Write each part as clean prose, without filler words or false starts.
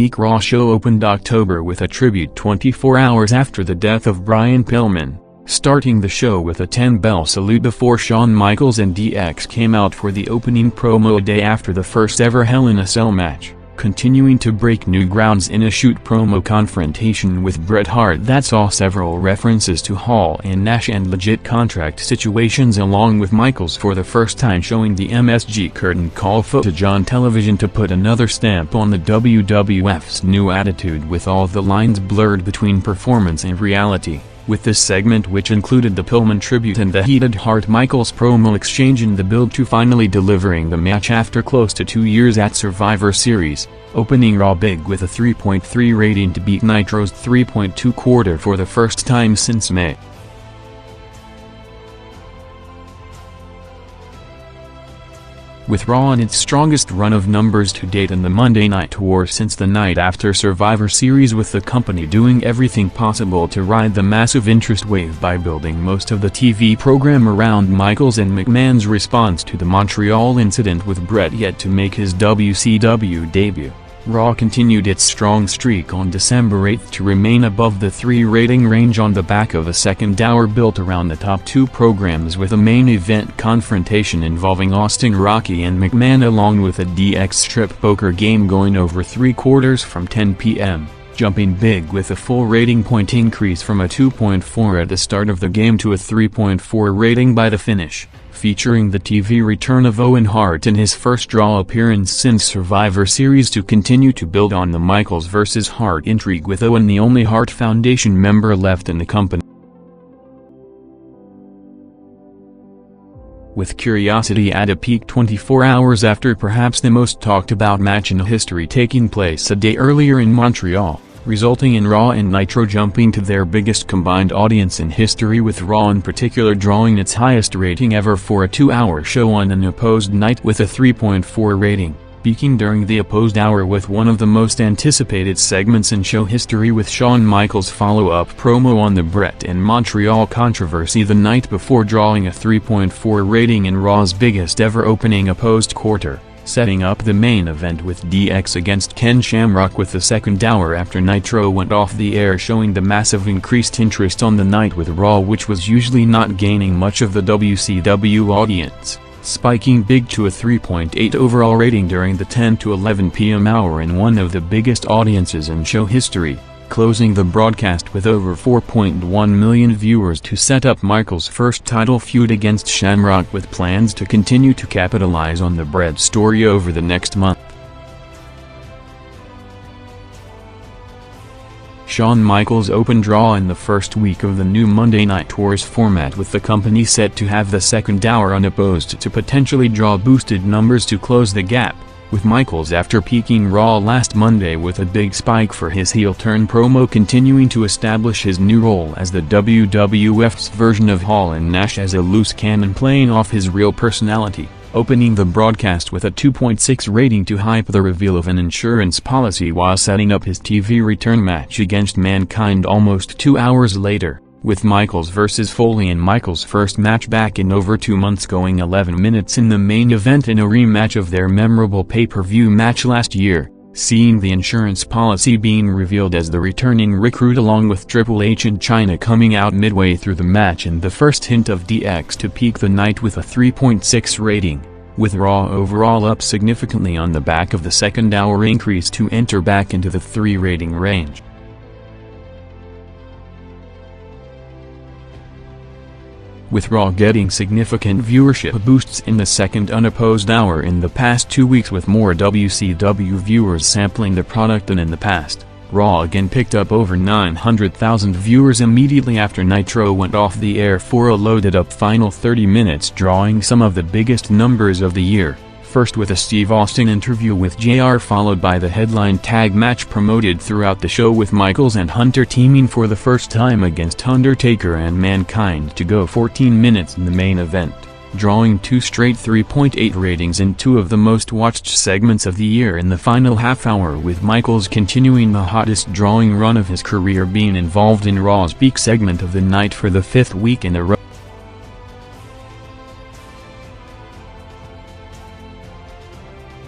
week Raw show opened October with a tribute 24 hours after the death of Brian Pillman, starting the show with a 10-bell salute before Shawn Michaels and DX came out for the opening promo a day after the first ever Hell in a Cell match, continuing to break new grounds in a shoot promo confrontation with Bret Hart that saw several references to Hall and Nash and legit contract situations, along with Michaels for the first time showing the MSG curtain call footage on television to put another stamp on the WWF's new attitude, with all the lines blurred between performance and reality, with this segment, which included the Pillman tribute and the heated Hart-Michaels promo exchange in the build to finally delivering the match after close to 2 years at Survivor Series, opening Raw big with a 3.3 rating to beat Nitro's 3.2 quarter for the first time since May. With Raw on its strongest run of numbers to date in the Monday Night Tour since the night after Survivor Series, with the company doing everything possible to ride the massive interest wave by building most of the TV program around Michaels and McMahon's response to the Montreal incident, with Bret yet to make his WCW debut. Raw continued its strong streak on December 8th to remain above the 3 rating range on the back of a second hour built around the top 2 programs, with a main event confrontation involving Austin, Rocky and McMahon, along with a DX strip poker game going over 3 quarters from 10 p.m., jumping big with a full rating point increase from a 2.4 at the start of the game to a 3.4 rating by the finish, featuring the TV return of Owen Hart in his first Raw appearance since Survivor Series to continue to build on the Michaels vs. Hart intrigue, with Owen the only Hart Foundation member left in the company. With curiosity at a peak 24 hours after perhaps the most talked about match in history taking place a day earlier in Montreal, resulting in Raw and Nitro jumping to their biggest combined audience in history, with Raw in particular drawing its highest rating ever for a 2-hour show on an opposed night with a 3.4 rating, peaking during the opposed hour with one of the most anticipated segments in show history, with Shawn Michaels' follow-up promo on the Bret and Montreal controversy the night before, drawing a 3.4 rating in Raw's biggest ever opening opposed quarter, setting up the main event with DX against Ken Shamrock, with the second hour after Nitro went off the air showing the massive increased interest on the night, with Raw, which was usually not gaining much of the WCW audience, spiking big to a 3.8 overall rating during the 10 to 11 p.m. hour in one of the biggest audiences in show history, closing the broadcast with over 4.1 million viewers to set up Michaels' first title feud against Shamrock, with plans to continue to capitalize on the Bret story over the next month. Shawn Michaels opened Raw in the first week of the new Monday Night Tour's format, with the company set to have the second hour unopposed to potentially draw boosted numbers to close the gap, with Michaels, after peaking Raw last Monday with a big spike for his heel turn promo, continuing to establish his new role as the WWF's version of Hall and Nash as a loose cannon playing off his real personality, opening the broadcast with a 2.6 rating to hype the reveal of an insurance policy while setting up his TV return match against Mankind almost 2 hours later, with Michaels vs. Foley and Michaels' first match back in over 2 months going 11 minutes in the main event in a rematch of their memorable pay-per-view match last year, seeing the insurance policy being revealed as the returning recruit, along with Triple H and Chyna coming out midway through the match, and the first hint of DX to peak the night with a 3.6 rating, with Raw overall up significantly on the back of the second hour increase to enter back into the 3 rating range. With Raw getting significant viewership boosts in the second unopposed hour in the past 2 weeks, with more WCW viewers sampling the product than in the past, Raw again picked up over 900,000 viewers immediately after Nitro went off the air for a loaded-up final 30 minutes, drawing some of the biggest numbers of the year, first with a Steve Austin interview with JR, followed by the headline tag match promoted throughout the show with Michaels and Hunter teaming for the first time against Undertaker and Mankind to go 14 minutes in the main event, drawing 2 straight 3.8 ratings in 2 of the most watched segments of the year in the final half hour, with Michaels continuing the hottest drawing run of his career, being involved in Raw's peak segment of the night for the 5th week in a row.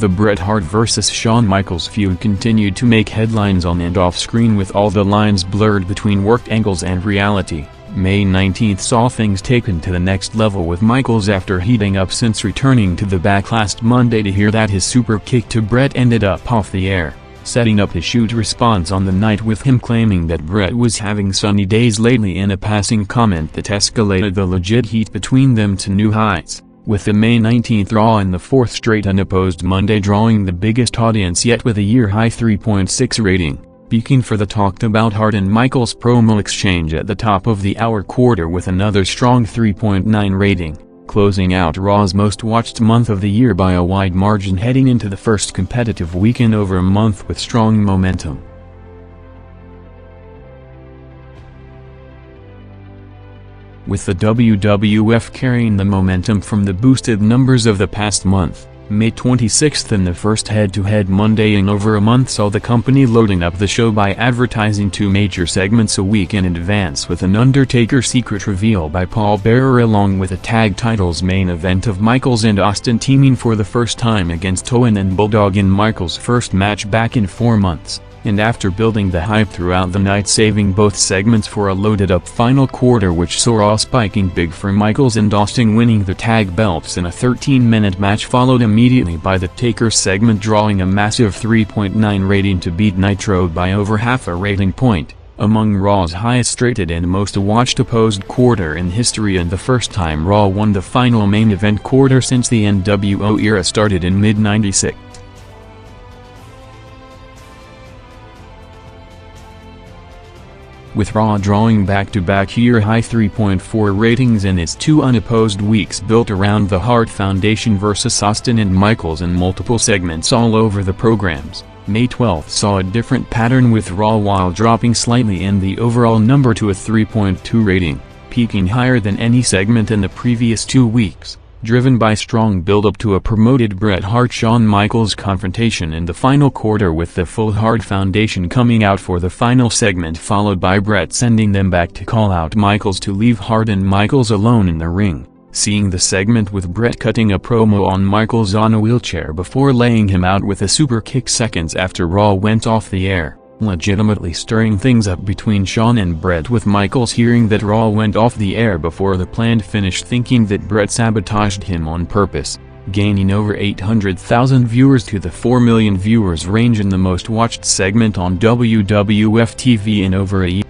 The Bret Hart vs. Shawn Michaels feud continued to make headlines on and off screen, with all the lines blurred between worked angles and reality. May 19 saw things taken to the next level, with Michaels after heating up since returning to the back last Monday to hear that his super kick to Bret ended up off the air, setting up his shoot response on the night with him claiming that Bret was having sunny days lately in a passing comment that escalated the legit heat between them to new heights, with the May 19 Raw in the fourth straight unopposed Monday drawing the biggest audience yet with a year-high 3.6 rating. Peaking for the talked about Hart and Michaels promo exchange at the top of the hour quarter with another strong 3.9 rating, closing out Raw's most watched month of the year by a wide margin heading into the first competitive week in over a month with strong momentum. With the WWF carrying the momentum from the boosted numbers of the past month, May 26 and the first head-to-head Monday in over a month saw the company loading up the show by advertising 2 major segments a week in advance, with an Undertaker secret reveal by Paul Bearer along with a tag titles main event of Michaels and Austin teaming for the first time against Owen and Bulldog in Michaels' first match back in 4 months, and after building the hype throughout the night, saving both segments for a loaded-up final quarter which saw Raw spiking big for Michaels and Austin winning the tag belts in a 13-minute match, followed immediately by the Taker segment drawing a massive 3.9 rating to beat Nitro by over half a rating point, among Raw's highest rated and most watched opposed quarter in history, and the first time Raw won the final main event quarter since the NWO era started in mid-96. With Raw drawing back-to-back year-high 3.4 ratings in its 2 unopposed weeks built around the Hart Foundation vs. Austin and Michaels and multiple segments all over the programs, May 12 saw a different pattern, with Raw while dropping slightly in the overall number to a 3.2 rating, peaking higher than any segment in the previous 2 weeks, driven by strong build-up to a promoted Bret Hart-Shawn Michaels confrontation in the final quarter, with the full Hart Foundation coming out for the final segment, followed by Bret sending them back to call out Michaels to leave Hart and Michaels alone in the ring, seeing the segment with Bret cutting a promo on Michaels on a wheelchair before laying him out with a super kick seconds after Raw went off the air, legitimately stirring things up between Shawn and Bret, with Michaels hearing that Raw went off the air before the planned finish thinking that Bret sabotaged him on purpose, gaining over 800,000 viewers to the 4 million viewers range in the most watched segment on WWF TV in over a year.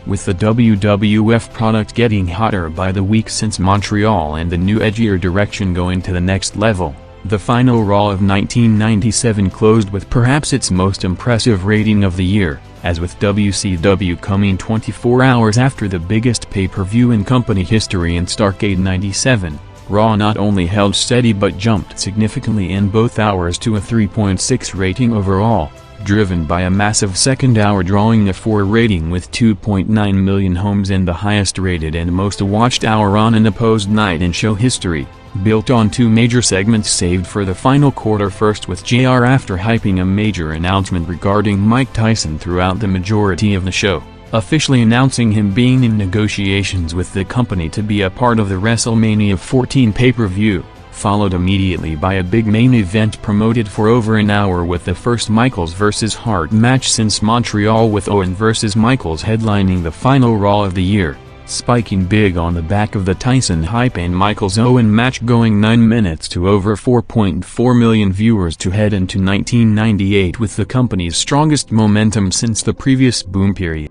With the WWF product getting hotter by the week since Montreal and the new edgier direction going to the next level, the final Raw of 1997 closed with perhaps its most impressive rating of the year, as with WCW coming 24 hours after the biggest pay-per-view in company history in Starrcade '97, Raw not only held steady but jumped significantly in both hours to a 3.6 rating overall, driven by a massive second hour drawing a 4 rating with 2.9 million homes and the highest rated and most watched hour on an opposed night in show history, built on 2 major segments saved for the final quarter, first with JR after hyping a major announcement regarding Mike Tyson throughout the majority of the show, officially announcing him being in negotiations with the company to be a part of the WrestleMania 14 pay-per-view, followed immediately by a big main event promoted for over an hour with the first Michaels vs. Hart match since Montreal, with Owen vs. Michaels headlining the final Raw of the year, spiking big on the back of the Tyson hype and Michaels-Owen match going 9 minutes to over 4.4 million viewers to head into 1998 with the company's strongest momentum since the previous boom period.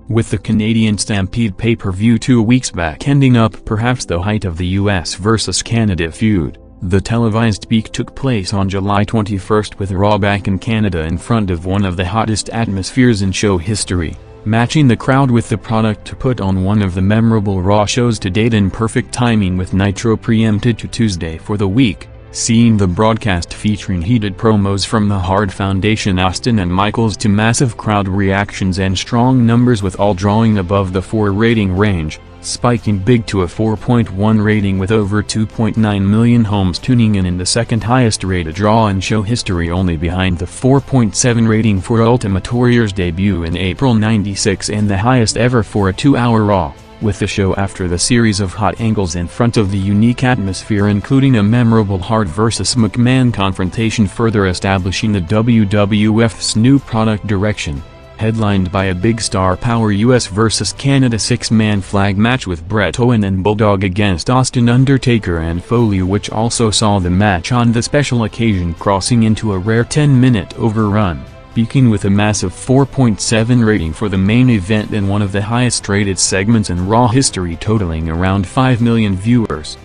With the Canadian Stampede pay-per-view 2 weeks back ending up perhaps the height of the US vs. Canada feud, the televised peak took place on July 21 with Raw back in Canada in front of one of the hottest atmospheres in show history, matching the crowd with the product to put on one of the memorable Raw shows to date in perfect timing, with Nitro preempted to Tuesday for the week, seeing the broadcast featuring heated promos from the Hart Foundation, Austin and Michaels, to massive crowd reactions and strong numbers, with all drawing above the 4 rating range, spiking big to a 4.1 rating with over 2.9 million homes tuning in the second highest rated Raw in show history, only behind the 4.7 rating for Ultimate Warrior's debut in April '96 and the highest ever for a 2-hour Raw, with the show after the series of hot angles in front of the unique atmosphere, including a memorable Hart vs. McMahon confrontation, further establishing the WWF's new product direction. Headlined by a big star power US vs. Canada 6-man flag match with Bret Owen and Bulldog against Austin, Undertaker and Foley, which also saw the match on the special occasion crossing into a rare 10-minute overrun, peaking with a massive 4.7 rating for the main event and one of the highest rated segments in Raw history, totaling around 5 million viewers.